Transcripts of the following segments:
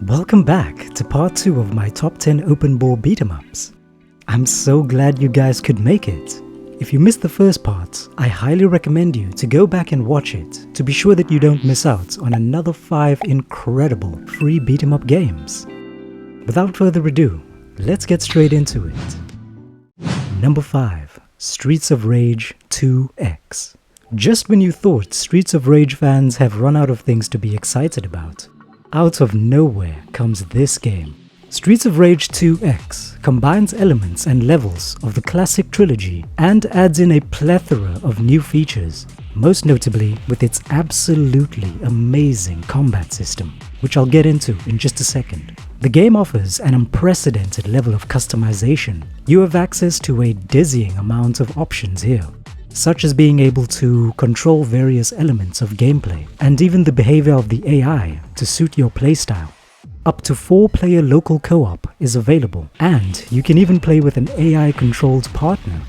Welcome back to part 2 of my top 10 OpenBOR beat-em-ups. I'm so glad you guys could make it. If you missed the first part, I highly recommend you to go back and watch it to be sure that you don't miss out on another 5 incredible free beat-em-up games. Without further ado, let's get straight into it. Number 5. Streets of Rage 2X. Just when you thought Streets of Rage fans have run out of things to be excited about, out of nowhere comes this game. Streets of Rage 2X combines elements and levels of the classic trilogy and adds in a plethora of new features, most notably with its absolutely amazing combat system, which I'll get into in just a second. The game offers an unprecedented level of customization. You have access to a dizzying amount of options here, such as being able to control various elements of gameplay and even the behavior of the AI to suit your playstyle. Up to 4-player local co-op is available, and you can even play with an AI-controlled partner.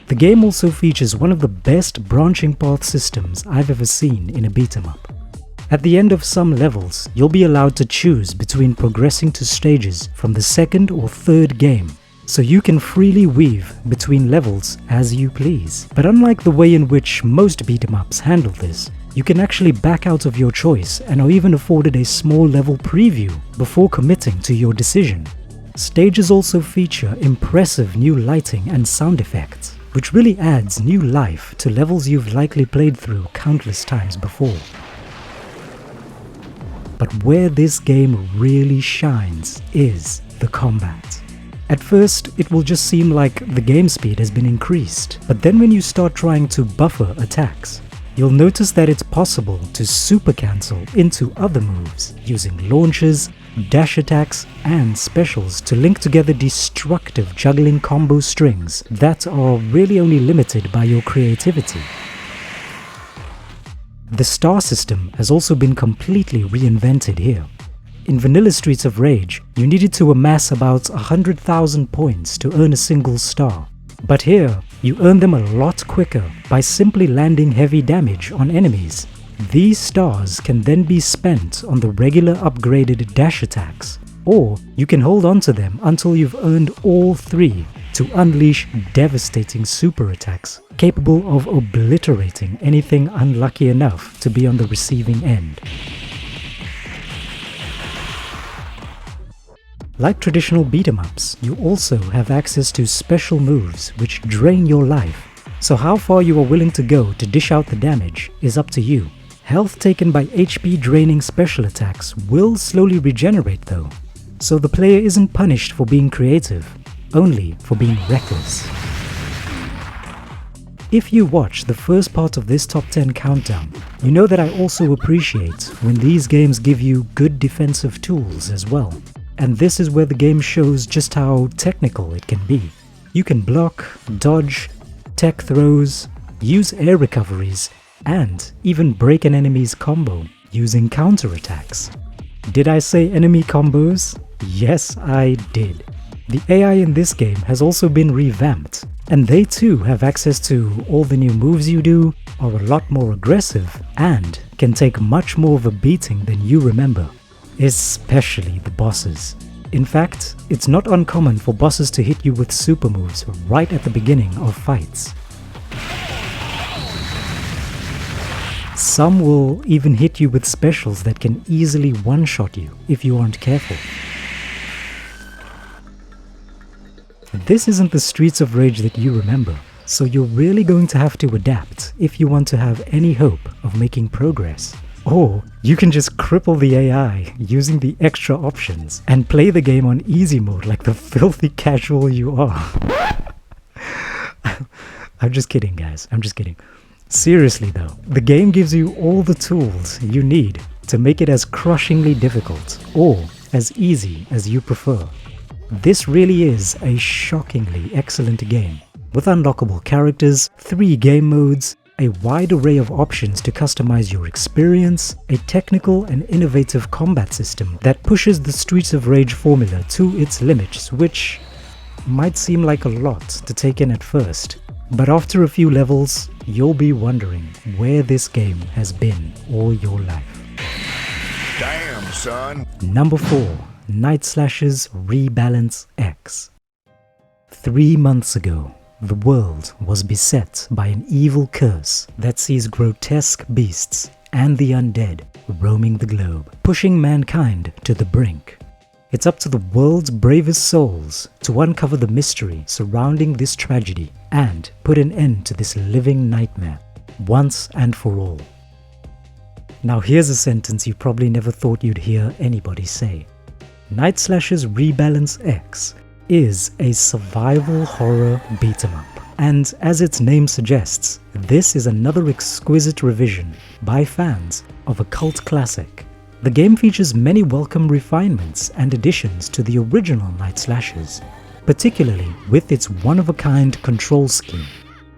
The game also features one of the best branching path systems I've ever seen in a beat-em-up. At the end of some levels, you'll be allowed to choose between progressing to stages from the second or third game, so you can freely weave between levels as you please. But unlike the way in which most beat-em-ups handle this, you can actually back out of your choice and are even afforded a small level preview before committing to your decision. Stages also feature impressive new lighting and sound effects, which really adds new life to levels you've likely played through countless times before. But where this game really shines is the combat. At first, it will just seem like the game speed has been increased, but then when you start trying to buffer attacks, you'll notice that it's possible to super cancel into other moves using launches, dash attacks, and specials to link together destructive juggling combo strings that are really only limited by your creativity. The star system has also been completely reinvented here. In vanilla Streets of Rage, you needed to amass about 100,000 points to earn a single star. But here, you earn them a lot quicker by simply landing heavy damage on enemies. These stars can then be spent on the regular upgraded dash attacks, or you can hold on to them until you've earned all 3 to unleash devastating super attacks, capable of obliterating anything unlucky enough to be on the receiving end. Like traditional beat-em-ups, you also have access to special moves which drain your life, so how far you are willing to go to dish out the damage is up to you. Health taken by HP draining special attacks will slowly regenerate though, so the player isn't punished for being creative, only for being reckless. If you watch the first part of this top 10 countdown, you know that I also appreciate when these games give you good defensive tools as well. And this is where the game shows just how technical it can be. You can block, dodge, tech throws, use air recoveries, and even break an enemy's combo using counterattacks. Did I say enemy combos? Yes, I did. The AI in this game has also been revamped, and they too have access to all the new moves you do, are a lot more aggressive, and can take much more of a beating than you remember. Especially the bosses. In fact, it's not uncommon for bosses to hit you with super moves right at the beginning of fights. Some will even hit you with specials that can easily one-shot you if you aren't careful. This isn't the Streets of Rage that you remember, so you're really going to have to adapt if you want to have any hope of making progress. Or you can just cripple the AI using the extra options and play the game on easy mode like the filthy casual you are. I'm just kidding, guys. I'm just kidding. Seriously though, the game gives you all the tools you need to make it as crushingly difficult or as easy as you prefer. This really is a shockingly excellent game, with unlockable characters, 3 game modes, a wide array of options to customize your experience, a technical and innovative combat system that pushes the Streets of Rage formula to its limits, which might seem like a lot to take in at first, but after a few levels, you'll be wondering where this game has been all your life. Damn. son. Number 4. Night Slasher's Rebalance X. 3 months ago, the world was beset by an evil curse that sees grotesque beasts and the undead roaming the globe, pushing mankind to the brink. It's up to the world's bravest souls to uncover the mystery surrounding this tragedy and put an end to this living nightmare, once and for all. Now here's a sentence you probably never thought you'd hear anybody say. Night Slasher's Rebalance X is a survival horror beat-em-up. And as its name suggests, this is another exquisite revision by fans of a cult classic. The game features many welcome refinements and additions to the original Night Slashers, particularly with its one-of-a-kind control scheme.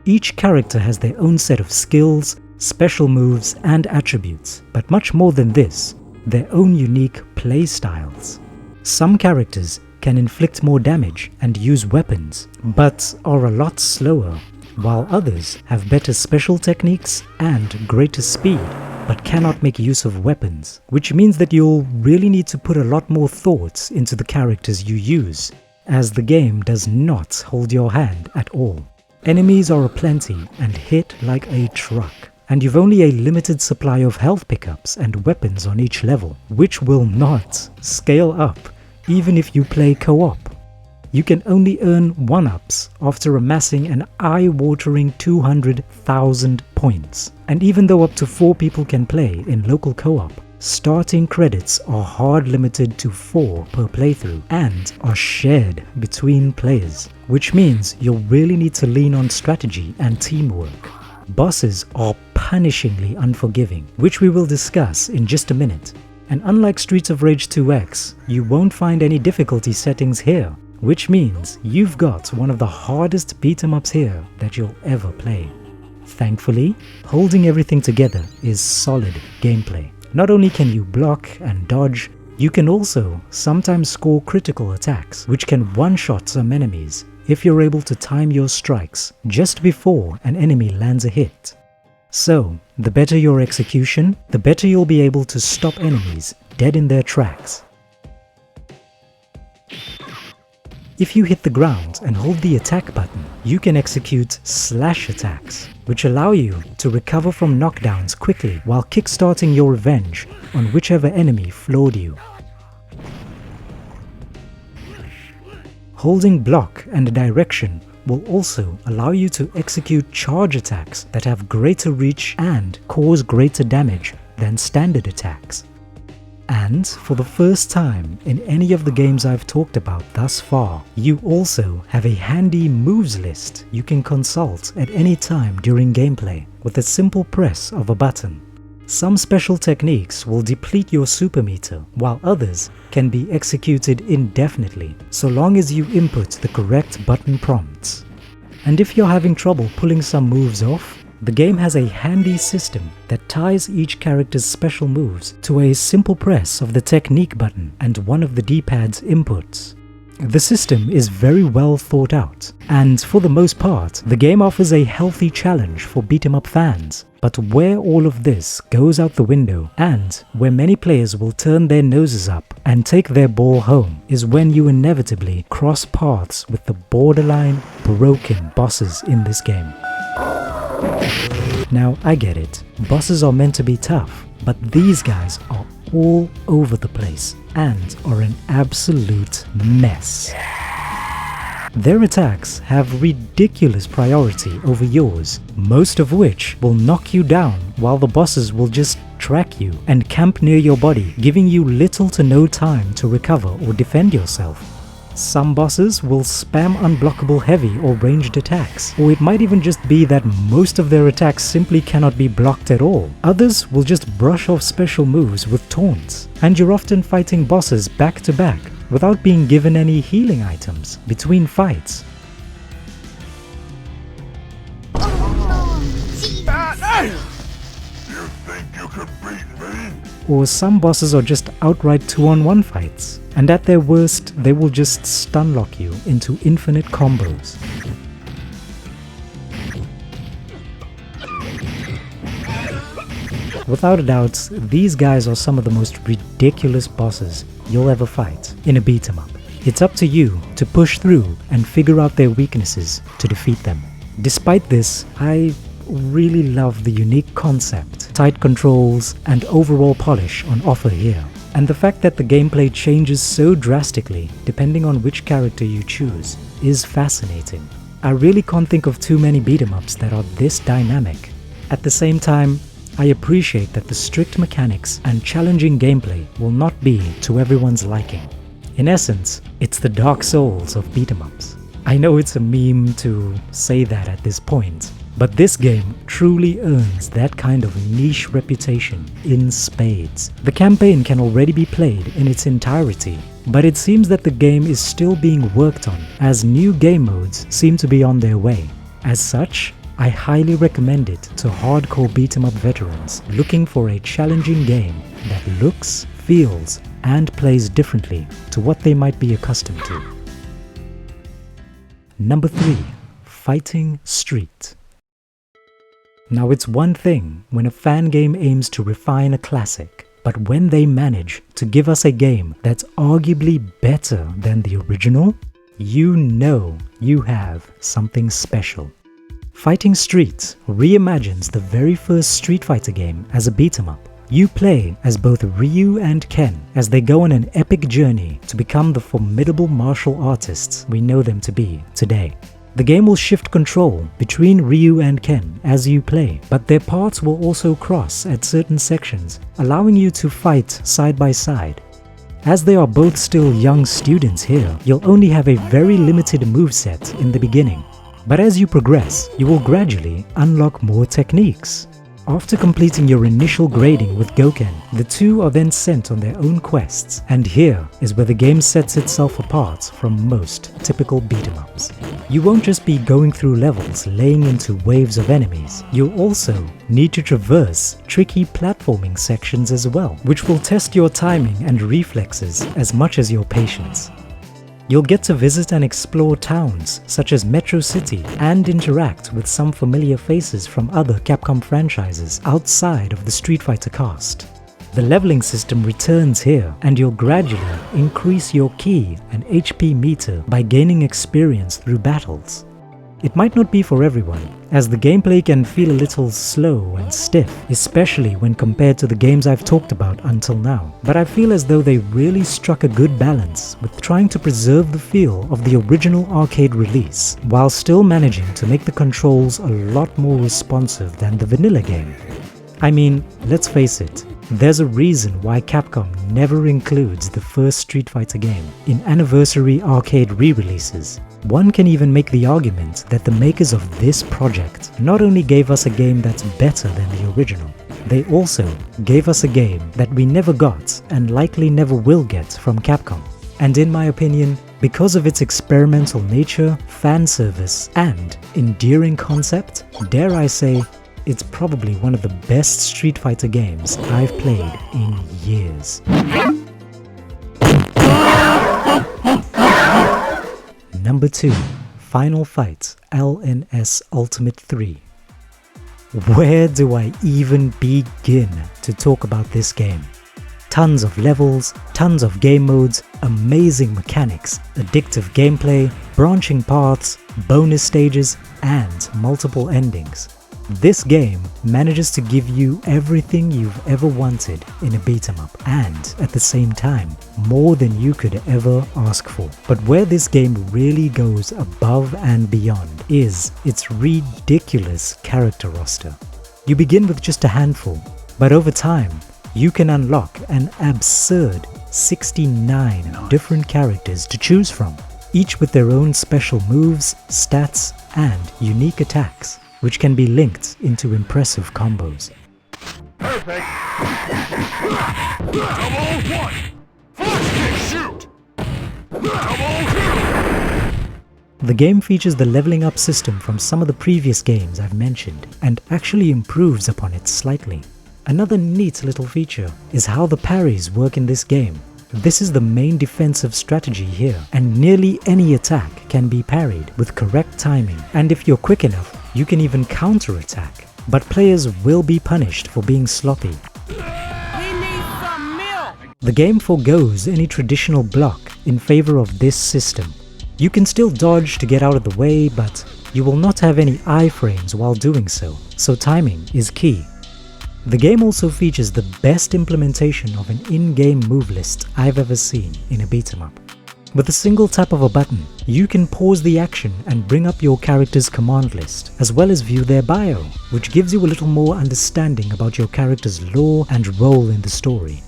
Each character has their own set of skills, special moves and attributes, but much more than this, their own unique play styles. Some characters can inflict more damage and use weapons, but are a lot slower, while others have better special techniques and greater speed, but cannot make use of weapons, which means that you'll really need to put a lot more thought into the characters you use, as the game does not hold your hand at all. Enemies are aplenty and hit like a truck, and you've only a limited supply of health pickups and weapons on each level, which will not scale up even if you play co-op. You can only earn 1-ups after amassing an eye-watering 200,000 points. And even though up to 4 people can play in local co-op, starting credits are hard limited to 4 per playthrough and are shared between players, which means you'll really need to lean on strategy and teamwork. Bosses are punishingly unforgiving, which we will discuss in just a minute. And unlike Streets of Rage 2X, you won't find any difficulty settings here, which means you've got one of the hardest beat-em-ups here that you'll ever play. Thankfully, holding everything together is solid gameplay. Not only can you block and dodge, you can also sometimes score critical attacks, which can one-shot some enemies if you're able to time your strikes just before an enemy lands a hit. So, the better your execution, the better you'll be able to stop enemies dead in their tracks. If you hit the ground and hold the attack button, you can execute slash attacks, which allow you to recover from knockdowns quickly while kickstarting your revenge on whichever enemy floored you. Holding block and direction will also allow you to execute charge attacks that have greater reach and cause greater damage than standard attacks. And for the first time in any of the games I've talked about thus far, you also have a handy moves list you can consult at any time during gameplay with a simple press of a button. Some special techniques will deplete your super meter, while others can be executed indefinitely, so long as you input the correct button prompts. And if you're having trouble pulling some moves off, the game has a handy system that ties each character's special moves to a simple press of the technique button and one of the D-pad's inputs. The system is very well thought out, and for the most part, the game offers a healthy challenge for beat-em-up fans. But where all of this goes out the window, and where many players will turn their noses up and take their ball home, is when you inevitably cross paths with the borderline broken bosses in this game. Now, I get it, bosses are meant to be tough, but these guys are all over the place and are an absolute mess. Their attacks have ridiculous priority over yours, most of which will knock you down, while the bosses will just track you and camp near your body, giving you little to no time to recover or defend yourself. Some bosses will spam unblockable heavy or ranged attacks, or it might even just be that most of their attacks simply cannot be blocked at all. Others will just brush off special moves with taunts, and you're often fighting bosses back to back without being given any healing items between fights. You think you can beat me? Or some bosses are just outright 2-on-1 fights, and at their worst, they will just stun lock you into infinite combos. Without a doubt, these guys are some of the most ridiculous bosses you'll ever fight in a beat 'em up. It's up to you to push through and figure out their weaknesses to defeat them. Despite this, I really love the unique concept, tight controls, and overall polish on offer here. And the fact that the gameplay changes so drastically depending on which character you choose is fascinating. I really can't think of too many beat 'em ups that are this dynamic. At the same time, I appreciate that the strict mechanics and challenging gameplay will not be to everyone's liking. In essence, it's the Dark Souls of beat 'em ups. I know it's a meme to say that at this point, but this game truly earns that kind of niche reputation in spades. The campaign can already be played in its entirety, but it seems that the game is still being worked on as new game modes seem to be on their way. As such, I highly recommend it to hardcore beat 'em up veterans looking for a challenging game that looks, feels, and plays differently to what they might be accustomed to. Number 3. Fighting Street. Now it's one thing when a fan game aims to refine a classic, but when they manage to give us a game that's arguably better than the original, you know you have something special. Fighting Street reimagines the very first Street Fighter game as a beat 'em up. You play as both Ryu and Ken as they go on an epic journey to become the formidable martial artists we know them to be today. The game will shift control between Ryu and Ken as you play, but their paths will also cross at certain sections, allowing you to fight side by side. As they are both still young students here, you'll only have a very limited moveset in the beginning. But as you progress, you will gradually unlock more techniques. After completing your initial grading with Goken, the two are then sent on their own quests, and here is where the game sets itself apart from most typical beat 'em ups. You won't just be going through levels laying into waves of enemies, you'll also need to traverse tricky platforming sections as well, which will test your timing and reflexes as much as your patience. You'll get to visit and explore towns such as Metro City and interact with some familiar faces from other Capcom franchises outside of the Street Fighter cast. The leveling system returns here, and you'll gradually increase your ki and HP meter by gaining experience through battles. It might not be for everyone, as the gameplay can feel a little slow and stiff, especially when compared to the games I've talked about until now, but I feel as though they really struck a good balance with trying to preserve the feel of the original arcade release, while still managing to make the controls a lot more responsive than the vanilla game. I mean, let's face it, there's a reason why Capcom never includes the first Street Fighter game in anniversary arcade re-releases. One can even make the argument that the makers of this project not only gave us a game that's better than the original, they also gave us a game that we never got and likely never will get from Capcom. And in my opinion, because of its experimental nature, fan service, and endearing concept, dare I say, it's probably one of the best Street Fighter games I've played in years. Number 2. Final Fight LNS Ultimate 3. Where do I even begin to talk about this game? Tons of levels, tons of game modes, amazing mechanics, addictive gameplay, branching paths, bonus stages, and multiple endings. This game manages to give you everything you've ever wanted in a beat 'em up, and at the same time, more than you could ever ask for. But where this game really goes above and beyond is its ridiculous character roster. You begin with just a handful, but over time, you can unlock an absurd 69 different characters to choose from, each with their own special moves, stats, and unique attacks, which can be linked into impressive combos. Perfect. Double one. Flash kick shoot. Double two. The game features the leveling up system from some of the previous games I've mentioned, and actually improves upon it slightly. Another neat little feature is how the parries work in this game. This is the main defensive strategy here, and nearly any attack can be parried with correct timing, and if you're quick enough, you can even counter-attack. but players will be punished for being sloppy. The game forgoes any traditional block in favor of this system. You can still dodge to get out of the way, but you will not have any iframes while doing so timing is key. The game also features the best implementation of an in-game move list I've ever seen in a beat-em-up. With a single tap of a button, you can pause the action and bring up your character's command list, as well as view their bio, which gives you a little more understanding about your character's lore and role in the story.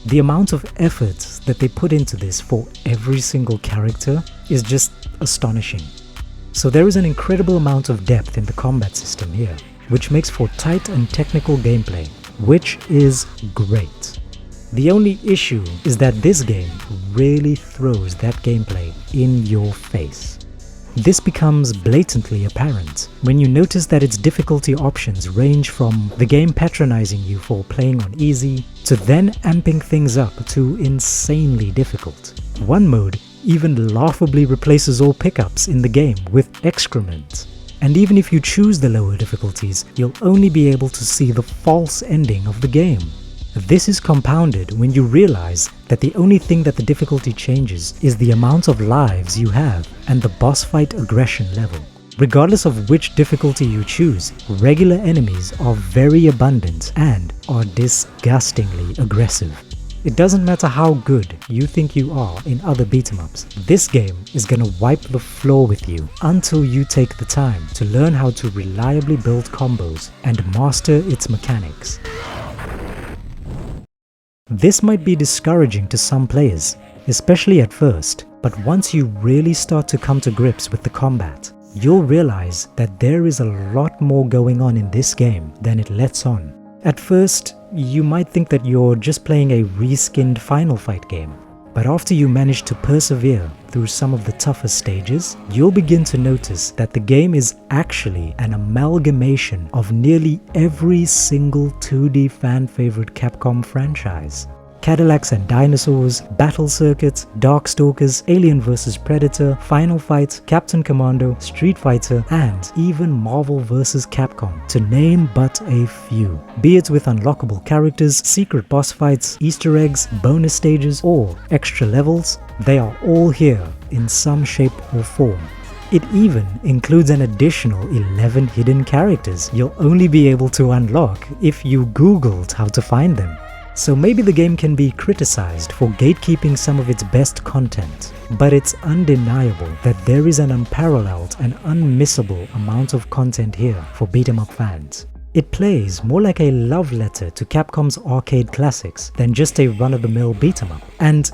The amount of effort that they put into this for every single character is just astonishing. So there is an incredible amount of depth in the combat system here, which makes for tight and technical gameplay, which is great. The only issue is that this game really throws that gameplay in your face. This becomes blatantly apparent when you notice that its difficulty options range from the game patronizing you for playing on easy, to then amping things up to insanely difficult. One mode even laughably replaces all pickups in the game with excrement. And even if you choose the lower difficulties, you'll only be able to see the false ending of the game. This is compounded when you realize that the only thing that the difficulty changes is the amount of lives you have and the boss fight aggression level. Regardless of which difficulty you choose, regular enemies are very abundant and are disgustingly aggressive. It doesn't matter how good you think you are in other beat-em-ups, this game is gonna wipe the floor with you until you take the time to learn how to reliably build combos and master its mechanics. This might be discouraging to some players, especially at first, but once you really start to come to grips with the combat, you'll realize that there is a lot more going on in this game than it lets on. At first, you might think that you're just playing a reskinned Final Fight game, but after you manage to persevere through some of the tougher stages, you'll begin to notice that the game is actually an amalgamation of nearly every single 2D fan-favorite Capcom franchise. Cadillacs and Dinosaurs, Battle Circuit, Darkstalkers, Alien vs Predator, Final Fight, Captain Commando, Street Fighter, and even Marvel vs Capcom, to name but a few. Be it with unlockable characters, secret boss fights, Easter eggs, bonus stages, or extra levels, they are all here in some shape or form. It even includes an additional 11 hidden characters you'll only be able to unlock if you Googled how to find them. So maybe the game can be criticized for gatekeeping some of its best content, but it's undeniable that there is an unparalleled and unmissable amount of content here for beat-em-up fans. It plays more like a love letter to Capcom's arcade classics than just a run-of-the-mill beat-em-up, and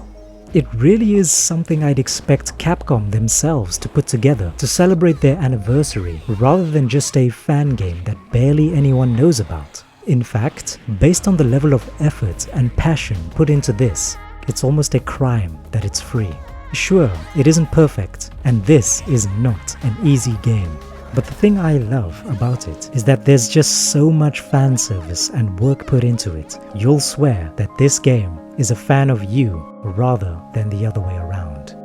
it really is something I'd expect Capcom themselves to put together to celebrate their anniversary rather than just a fan game that barely anyone knows about. In fact, based on the level of effort and passion put into this, it's almost a crime that it's free. Sure, it isn't perfect, and this is not an easy game. But the thing I love about it is that there's just so much fan service and work put into it, you'll swear that this game is a fan of you rather than the other way around.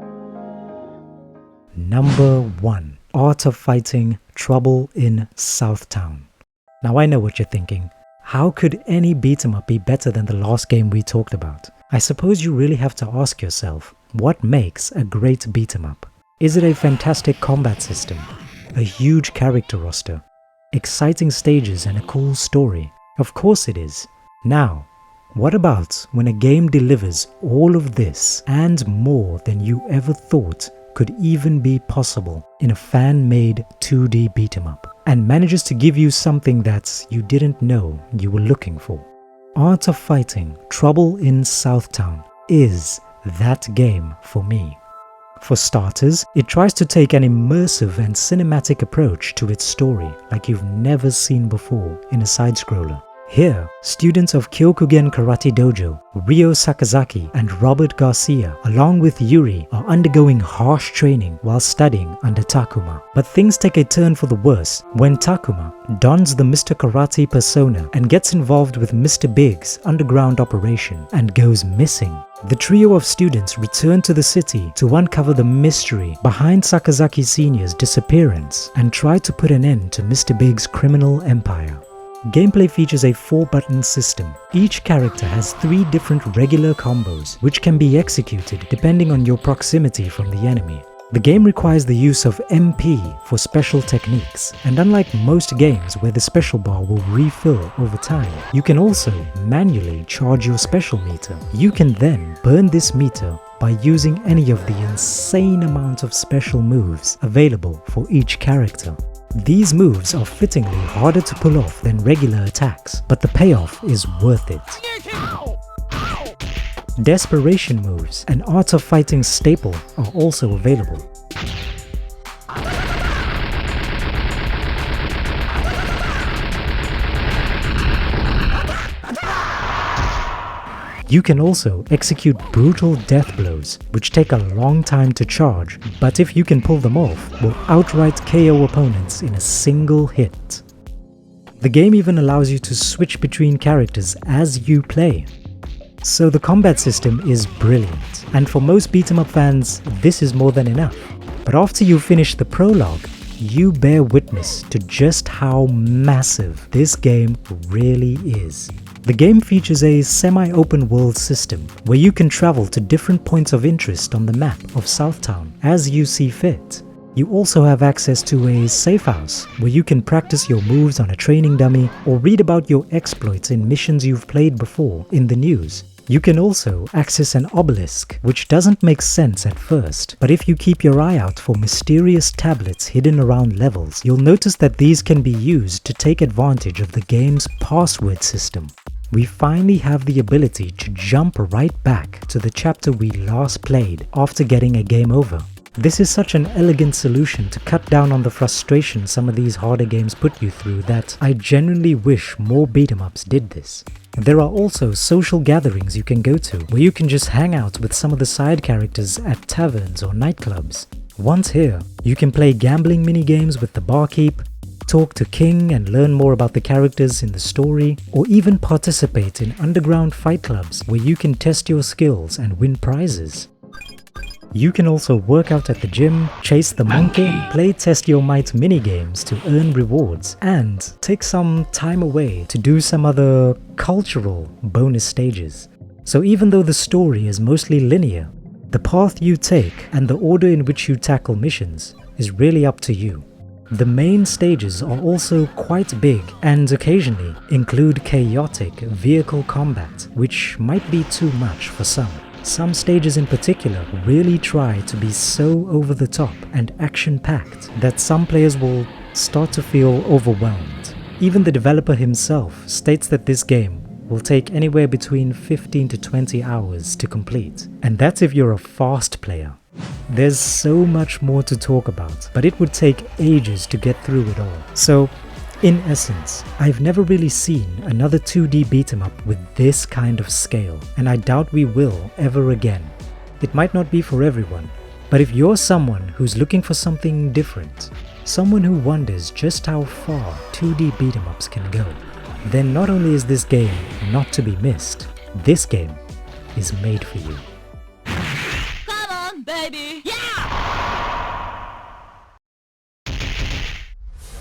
Number 1. Art of Fighting: Trouble in Southtown. Now I know what you're thinking. How could any beat-em-up be better than the last game we talked about? I suppose you really have to ask yourself, what makes a great beat-em-up? Is it a fantastic combat system? A huge character roster? Exciting stages and a cool story? Of course it is. Now, what about when a game delivers all of this and more than you ever thought could even be possible in a fan-made 2D beat-em-up, and manages to give you something that you didn't know you were looking for? Art of Fighting: Trouble in Southtown is that game for me. For starters, it tries to take an immersive and cinematic approach to its story like you've never seen before in a side-scroller. Here, students of Kyokugen Karate Dojo, Ryo Sakazaki and Robert Garcia, along with Yuri, are undergoing harsh training while studying under Takuma. But things take a turn for the worse when Takuma dons the Mr. Karate persona and gets involved with Mr. Big's underground operation and goes missing. The trio of students return to the city to uncover the mystery behind Sakazaki Sr.'s disappearance and try to put an end to Mr. Big's criminal empire. Gameplay features a 4-button system. Each character has 3 different regular combos, which can be executed depending on your proximity from the enemy. The game requires the use of MP for special techniques, and unlike most games where the special bar will refill over time, you can also manually charge your special meter. You can then burn this meter by using any of the insane amount of special moves available for each character. These moves are fittingly harder to pull off than regular attacks, but the payoff is worth it. Desperation moves, an Art of Fighting staple, are also available. You can also execute brutal death blows, which take a long time to charge, but if you can pull them off, will outright KO opponents in a single hit. The game even allows you to switch between characters as you play. So the combat system is brilliant, and for most beat-em-up fans, this is more than enough. But after you finish the prologue, you bear witness to just how massive this game really is. The game features a semi-open world system where you can travel to different points of interest on the map of Southtown as you see fit. You also have access to a safe house where you can practice your moves on a training dummy or read about your exploits in missions you've played before in the news. You can also access an obelisk, which doesn't make sense at first, but if you keep your eye out for mysterious tablets hidden around levels, you'll notice that these can be used to take advantage of the game's password system. We finally have the ability to jump right back to the chapter we last played after getting a game over. This is such an elegant solution to cut down on the frustration some of these harder games put you through that I genuinely wish more beat-em-ups did this. There are also social gatherings you can go to, where you can just hang out with some of the side characters at taverns or nightclubs. Once here, you can play gambling minigames with the barkeep, talk to King and learn more about the characters in the story, or even participate in underground fight clubs where you can test your skills and win prizes. You can also work out at the gym, chase the monkey, play Test Your Might minigames to earn rewards, and take some time away to do some other cultural bonus stages. So even though the story is mostly linear, the path you take and the order in which you tackle missions is really up to you. The main stages are also quite big and occasionally include chaotic vehicle combat, which might be too much for some. Some stages in particular really try to be so over the top and action-packed that some players will start to feel overwhelmed. Even the developer himself states that this game will take anywhere between 15 to 20 hours to complete, and that's if you're a fast player. There's so much more to talk about, but it would take ages to get through it all. So, in essence, I've never really seen another 2D beat-em-up with this kind of scale, and I doubt we will ever again. It might not be for everyone, but if you're someone who's looking for something different, someone who wonders just how far 2D beat-em-ups can go, then not only is this game not to be missed, this game is made for you. Come on, baby! Yeah!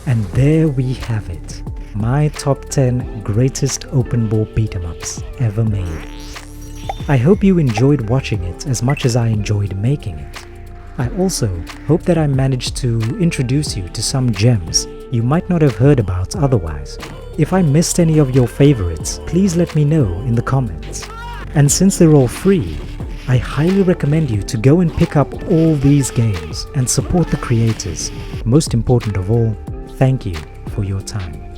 And there we have it, my top 10 greatest OpenBOR beat-em-ups ever made. I hope you enjoyed watching it as much as I enjoyed making it. I also hope that I managed to introduce you to some gems you might not have heard about otherwise. If I missed any of your favorites, please let me know in the comments. And since they're all free, I highly recommend you to go and pick up all these games and support the creators. Most important of all, thank you for your time.